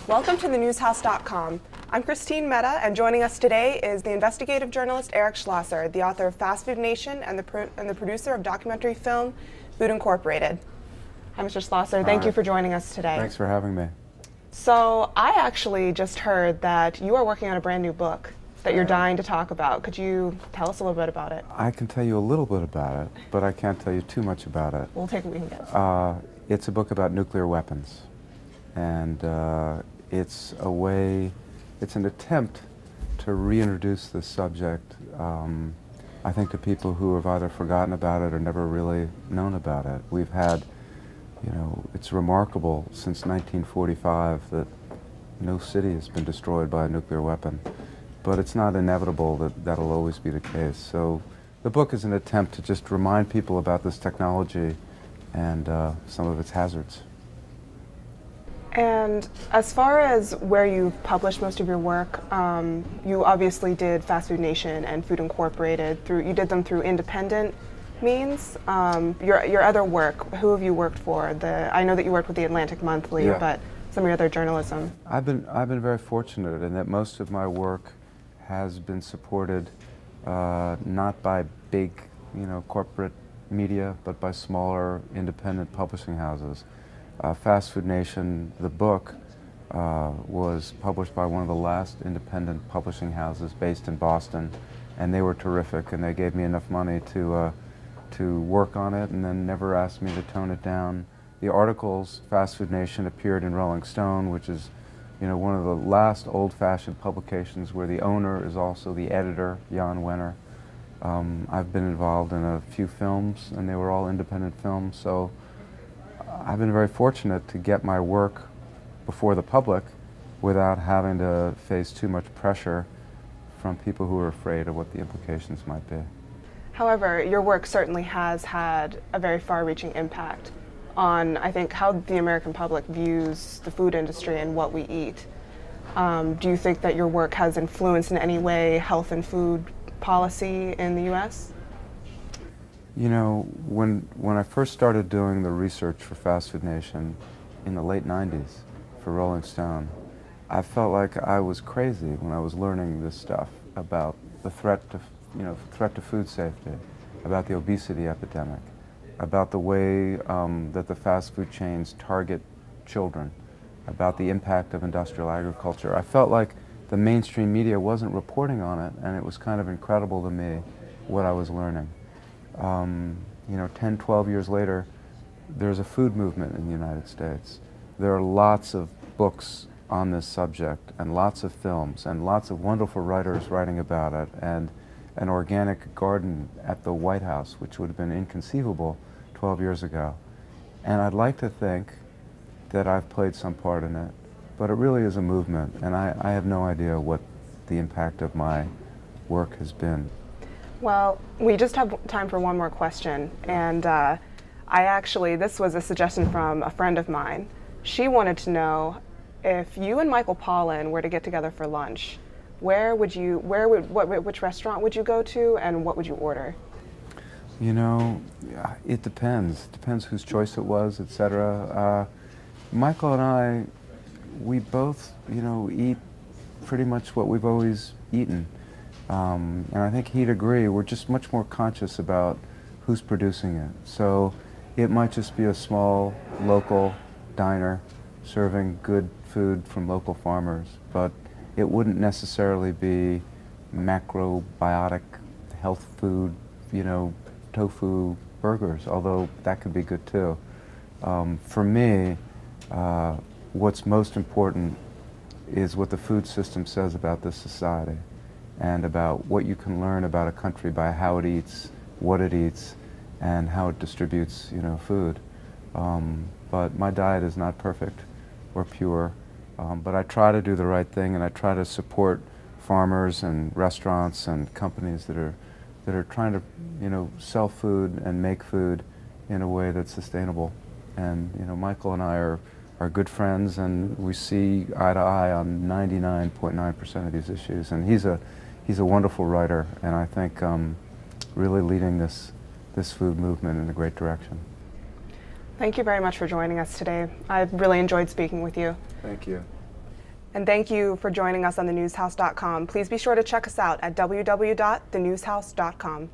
Welcome to thenewshouse.com. I'm Christine Mehta, and joining us today is the investigative journalist Eric Schlosser, the author of Fast Food Nation and the producer of documentary film Food Incorporated. Hi, Mr. Schlosser. Thank you for joining us today. Thanks for having me. So I actually just heard that you are working on a brand new book that you're dying to talk about. Could you tell us a little bit about it? I can tell you a little bit about it, but I can't tell you too much about it. We'll take what we can get. It's a book about nuclear weapons, and it's an attempt to reintroduce this subject, I think, to people who have either forgotten about it or never really known about it. We've had, it's remarkable since 1945 that no city has been destroyed by a nuclear weapon, but it's not inevitable that that'll always be the case. So the book is an attempt to just remind people about this technology and some of its hazards. And as far as where you've published most of your work, you obviously did Fast Food Nation and Food Incorporated. You did them through independent means. Your other work, who have you worked for? I know that you worked with the Atlantic Monthly, yeah. But some of your other journalism. I've been very fortunate in that most of my work has been supported not by big, corporate media, but by smaller independent publishing houses. Fast Food Nation, the book, was published by one of the last independent publishing houses based in Boston, and they were terrific, and they gave me enough money to work on it and then never asked me to tone it down. The articles, Fast Food Nation, appeared in Rolling Stone, which is one of the last old-fashioned publications where the owner is also the editor, Jan Wenner. I've been involved in a few films, and they were all independent films, so I've been very fortunate to get my work before the public without having to face too much pressure from people who are afraid of what the implications might be. However, your work certainly has had a very far-reaching impact on, I think, how the American public views the food industry and what we eat. Do you think that your work has influenced in any way health and food policy in the U.S.? When I first started doing the research for Fast Food Nation in the late 90s for Rolling Stone, I felt like I was crazy when I was learning this stuff about the threat to food safety, about the obesity epidemic, about the way that the fast food chains target children, about the impact of industrial agriculture. I felt like the mainstream media wasn't reporting on it, and it was kind of incredible to me what I was learning. 10, 12 years later, there's a food movement in the United States. There are lots of books on this subject, and lots of films, and lots of wonderful writers writing about it, and an organic garden at the White House, which would have been inconceivable 12 years ago. And I'd like to think that I've played some part in it, but it really is a movement, and I have no idea what the impact of my work has been. Well, we just have time for one more question, and this was a suggestion from a friend of mine. She wanted to know, if you and Michael Pollan were to get together for lunch, which restaurant would you go to, and what would you order? It depends. It depends whose choice it was, etc. Michael and I, we both, eat pretty much what we've always eaten. And I think he'd agree, we're just much more conscious about who's producing it. So it might just be a small local diner serving good food from local farmers, but it wouldn't necessarily be macrobiotic health food, tofu burgers, although that could be good too. For me, what's most important is what the food system says about this society, and about what you can learn about a country by how it eats, what it eats, and how it distributes, food. But my diet is not perfect or pure, but I try to do the right thing, and I try to support farmers and restaurants and companies that are trying to, sell food and make food in a way that's sustainable. And Michael and I are good friends, and we see eye to eye on 99.9% of these issues. And he's a wonderful writer, and I think really leading this food movement in a great direction. Thank you very much for joining us today. I've really enjoyed speaking with you. Thank you. And thank you for joining us on thenewshouse.com. Please be sure to check us out at www.thenewshouse.com.